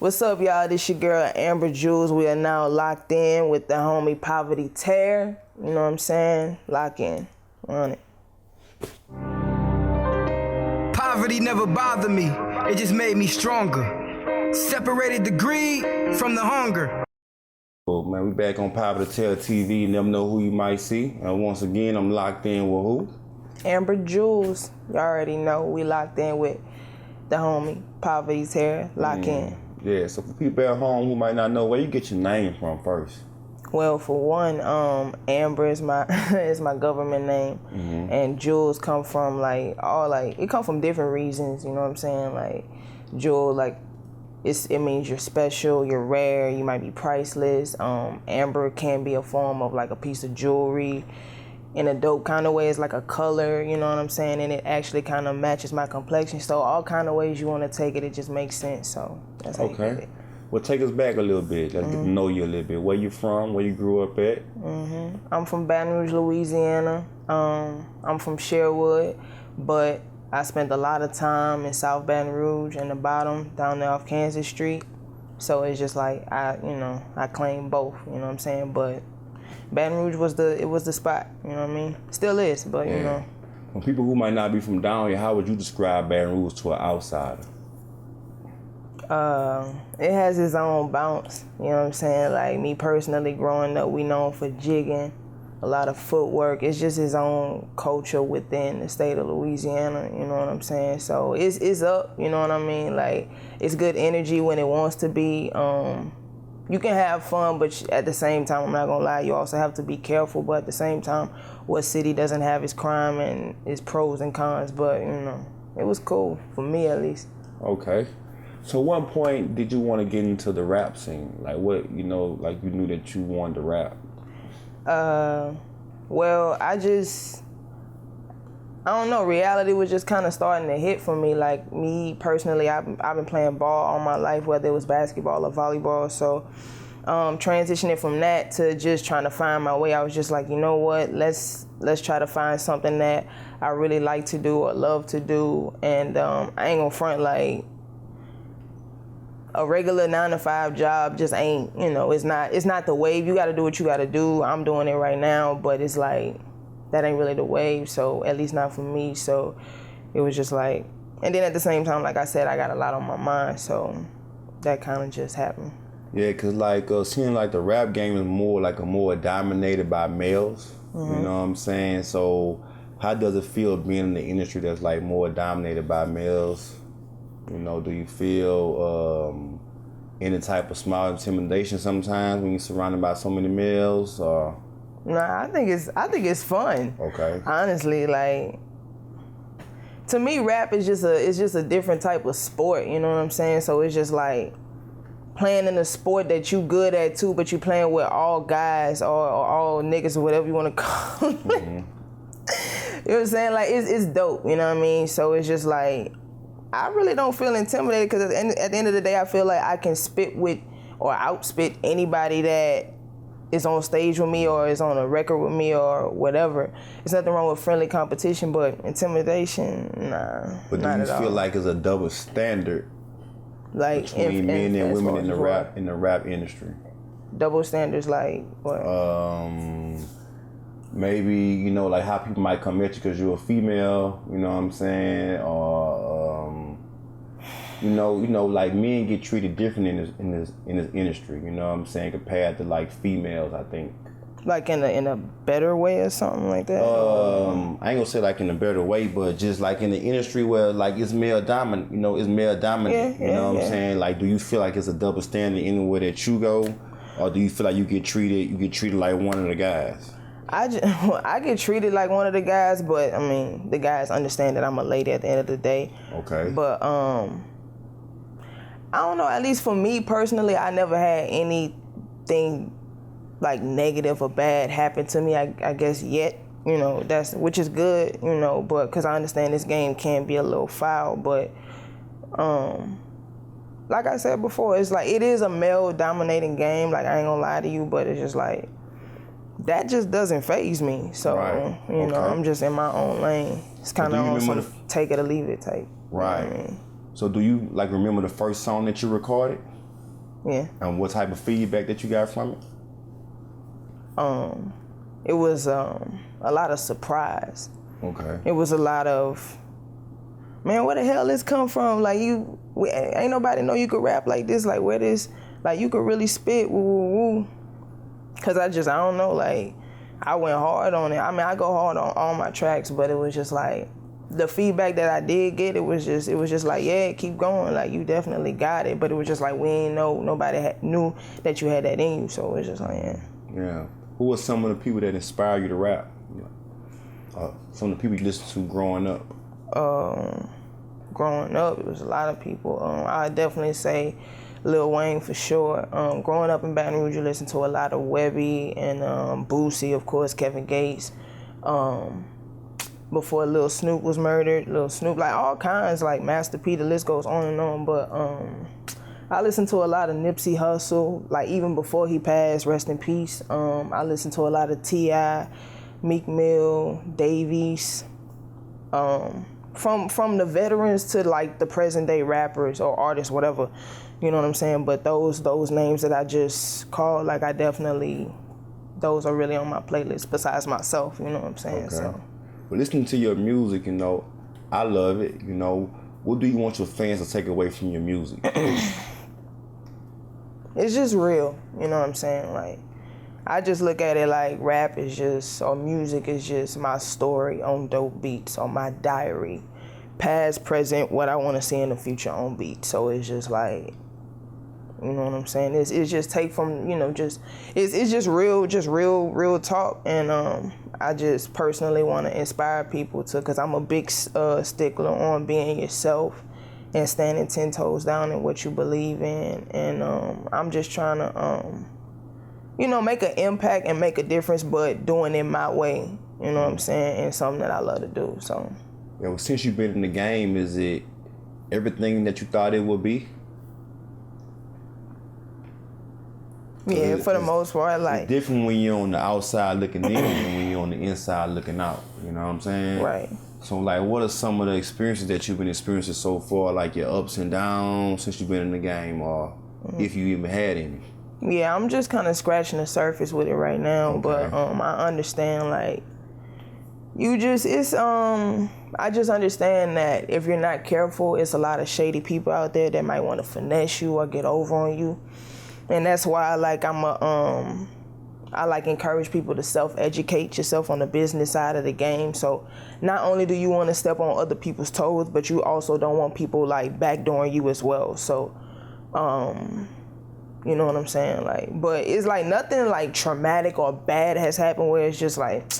What's up, y'all? This your girl, Amber Jules. We are now locked in with the homie Poverty Tear. You know what I'm saying? Lock in. On it. Poverty never bothered me. It just made me stronger. Separated the greed from the hunger. Well, man, we back on Poverty Tear TV. Never know who you might see. And once again, I'm locked in with who? Amber Jules. You already know we locked in with the homie Poverty Tear. Lock in. Yeah, so for people at home who might not know, where you get your name from first? Well, for one, Amber is my is my government name, and Jules come from it come from different reasons. You know what I'm saying? Like Jules, it means you're special, you're rare, you might be priceless. Amber can be a form of like a piece of jewelry. In a dope kind of way, it's like a color, you know what I'm saying? And it actually kind of matches my complexion. So all kind of ways you want to take it, it just makes sense. So that's how you get it. Well, take us back a little bit. Let's get to know you a little bit. Where you from? Where you grew up at? I'm from Baton Rouge, Louisiana. I'm from Sherwood, but I spent a lot of time in South Baton Rouge and the bottom down there off Kansas Street. So it's just like I claim both. You know what I'm saying? But Baton Rouge was the spot, you know what I mean? Still is, but you know. For people who might not be from down here, how would you describe Baton Rouge to an outsider? It has its own bounce, you know what I'm saying? Like me personally growing up, we known for jigging, a lot of footwork. It's just its own culture within the state of Louisiana, you know what I'm saying? So it's up, you know what I mean? Like it's good energy when it wants to be. You can have fun, but at the same time, I'm not gonna lie, you also have to be careful. But at the same time, what city doesn't have its crime and its pros and cons? But it was cool, for me at least. Okay. So at one point, did you want to get into the rap scene? Like what, you knew that you wanted to rap? Well, I don't know, reality was just kind of starting to hit for me. Like me personally, I've been playing ball all my life, whether it was basketball or volleyball. So transitioning from that to just trying to find my way, I was just like, you know what, let's try to find something that I really like to do or love to do. And I ain't gonna front, like a regular 9-to-5 job just ain't, it's not the wave. You gotta do what you gotta do. I'm doing it right now, but it's like, that ain't really the wave, so at least not for me. So it was just like, and then at the same time, like I said, I got a lot on my mind, so that kind of just happened. Yeah, cause seeing like the rap game is more dominated by males. You know what I'm saying? So how does it feel being in the industry that's like more dominated by males? Do you feel any type of small intimidation sometimes when you're surrounded by so many males? Or Nah, I think it's fun. Okay. Honestly, like to me, rap is just a different type of sport. You know what I'm saying? So it's just like playing in a sport that you good at too, but you playing with all guys or all niggas or whatever you want to call it. You know what I'm saying? Like it's dope. You know what I mean? So it's just like I really don't feel intimidated because at the end of the day, I feel like I can spit with or outspit anybody that is on stage with me or is on a record with me or whatever. There's nothing wrong with friendly competition, but intimidation, nah. But do you feel like it's a double standard like between men and women in the rap industry? Double standards like what? Maybe, like how people might come at you because you're a female, you know what I'm saying? Or like men get treated different in this industry, you know what I'm saying, compared to like females, I think. Like in a better way or something like that? I ain't gonna say like in a better way, but just like in the industry where like it's male dominant, it's male dominant, you know what I'm saying? Like, do you feel like it's a double standard anywhere that you go? Or do you feel like you get treated like one of the guys? I get treated like one of the guys, but I mean, the guys understand that I'm a lady at the end of the day. Okay. But I don't know, at least for me personally, I never had anything like negative or bad happen to me, I guess yet, which is good, but because I understand this game can be a little foul, but like I said before, it's like, it is a male dominating game, like I ain't gonna lie to you, but it's just like, that just doesn't faze me. So, I'm just in my own lane. It's kind of on some take it or leave it type. Right. You know what I mean? So do you like remember the first song that you recorded? Yeah. And what type of feedback that you got from it? It was a lot of surprise. Okay. It was a lot of, man, where the hell this come from? Like, ain't nobody know you could rap like this. Like, where this, like, you could really spit, woo, woo, woo. Cause I don't know, like, I went hard on it. I mean, I go hard on all my tracks, but it was just like, the feedback that I did get, it was just like, yeah, keep going. Like, you definitely got it. But it was just like, we ain't know, nobody knew that you had that in you. So it was just like, yeah. Yeah. Who were some of the people that inspired you to rap? Some of the people you listened to growing up? Growing up, it was a lot of people. I'd definitely say Lil Wayne for sure. Growing up in Baton Rouge, you listen to a lot of Webby and Boosie, of course, Kevin Gates. Before Lil Snoop was murdered, Lil Snoop, like all kinds, like Master P, the list goes on and on. But I listened to a lot of Nipsey Hussle, like even before he passed, rest in peace. I listened to a lot of T.I., Meek Mill, Davies. From the veterans to like the present day rappers or artists, whatever, you know what I'm saying? But those names that I just called, like, I definitely, those are really on my playlist besides myself, you know what I'm saying? Okay. So. But listening to your music, you know, I love it, you know. What do you want your fans to take away from your music? It's just real, you know what I'm saying? Like, I just look at it like rap is just, or music is just my story on dope beats, or my diary. Past, present, what I want to see in the future on beats. So it's just like, you know what I'm saying? It's just take from, you know, just, it's just real talk. And I just personally want to inspire people to, because I'm a big stickler on being yourself and standing 10 toes down in what you believe in. And I'm just trying to, you know, make an impact and make a difference, but doing it my way, you know what I'm saying? And something that I love to do, so. Yeah, well, since you've been in the game, is it everything that you thought it would be? Yeah, for the most part, like. It's different when you're on the outside looking in and when you're on the inside looking out, you know what I'm saying? Right. So, like, what are some of the experiences that you've been experiencing so far, like your ups and downs since you've been in the game, or if you even had any? Yeah, I'm just kind of scratching the surface with it right now, Okay. but I understand, like, I just understand that if you're not careful, it's a lot of shady people out there that might want to finesse you or get over on you. And that's why I encourage people to self-educate yourself on the business side of the game. So not only do you want to step on other people's toes, but you also don't want people like backdooring you as well. So, you know what I'm saying? Like, but it's like nothing like traumatic or bad has happened where it's just like,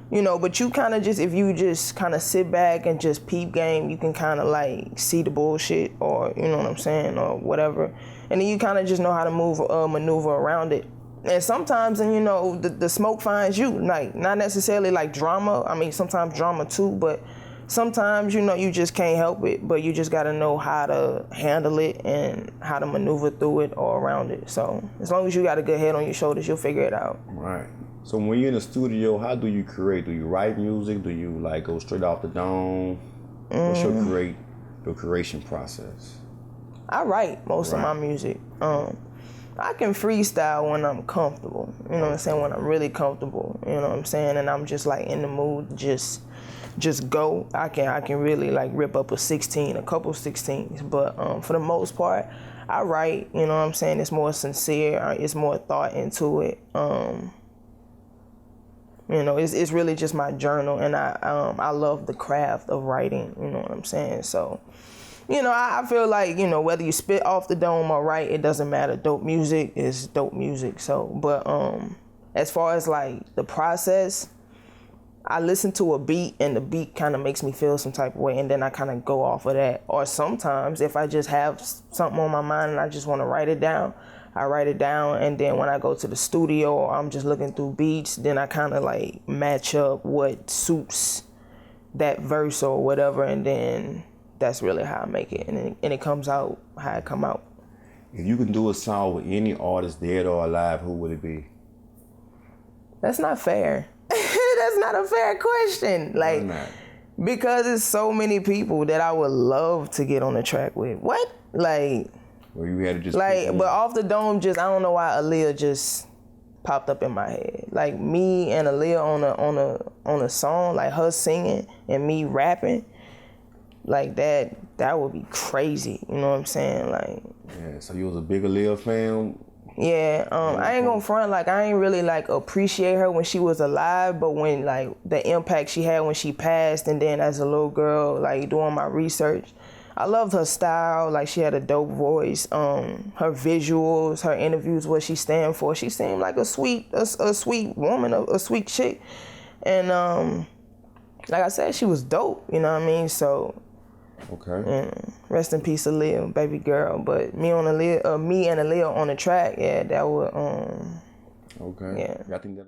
you know, but you kind of just, if you just kind of sit back and just peep game, you can kind of like see the bullshit, or, you know what I'm saying, or whatever. And then you kind of just know how to maneuver around it. And sometimes, and you know, the smoke finds you, like, not necessarily like drama. I mean, sometimes drama too, but sometimes, you know, you just can't help it, but you just got to know how to handle it and how to maneuver through it or around it. So as long as you got a good head on your shoulders, you'll figure it out. Right. So when you're in the studio, how do you create? Do you write music? Do you like go straight off the dome? What's your creation process? I write most of my music. I can freestyle when I'm comfortable. You know what I'm saying? When I'm really comfortable. You know what I'm saying? And I'm just like in the mood, just go. I can really like rip up a couple 16s. But for the most part, I write. You know what I'm saying? It's more sincere. It's more thought into it. You know, it's really just my journal, and I love the craft of writing. You know what I'm saying? So, you know, I feel like, you know, whether you spit off the dome or write, it doesn't matter. Dope music is dope music. So, but as far as like the process, I listen to a beat and the beat kind of makes me feel some type of way, and then I kind of go off of that. Or sometimes if I just have something on my mind and I just want to write it down, I write it down, and then when I go to the studio or I'm just looking through beats, then I kind of like match up what suits that verse or whatever, and then that's really how I make it, and it comes out how it come out. If you can do a song with any artist, dead or alive, who would it be? That's not fair. That's not a fair question. Like, Why because it's so many people that I would love to get on the track with. What? Like, Or you had to just like, but off the dome, just I don't know why Aaliyah just popped up in my head. Like me and Aaliyah on a song, like her singing and me rapping, like that would be crazy. You know what I'm saying? Like. Yeah. So you was a big Aaliyah fan. Yeah, I ain't gonna front, like I ain't really like appreciate her when she was alive, but when like the impact she had when she passed, and then as a little girl, like doing my research, I loved her style. Like she had a dope voice. Her visuals, her interviews, what she stand for. She seemed like a sweet woman, a sweet chick, and like I said, she was dope. You know what I mean? So. Okay. Rest in peace, Aaliyah, baby girl. But me and Aaliyah on the track, yeah, that would Okay. yeah. I think that.